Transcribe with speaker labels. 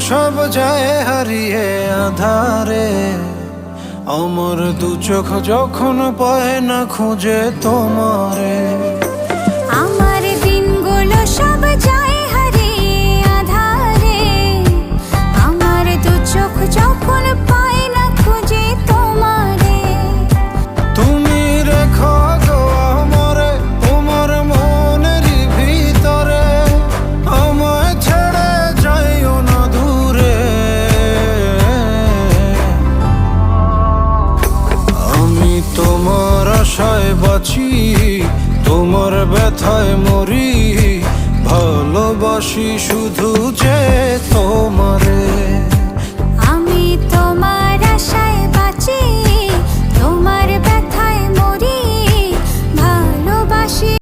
Speaker 1: সব যায় হারিয়ে আধারে, আমার দু চোখ যখন পায় না খুঁজে তোমারে।
Speaker 2: আমার দিনগুলো সব যায় হারিয়ে আধারে, আমার দু চোখ যখন পায় না খুঁজে তোমারে।
Speaker 1: তুমি রেখো গো আমারে তোমার মনের ভিতরে, আমায় ছেড়ে যাইও না দূরে। আমি তোমার আশায় বাঁচি, তোমার ব্যথায় মরি, ভালোবাসি শুধু যে তোমার।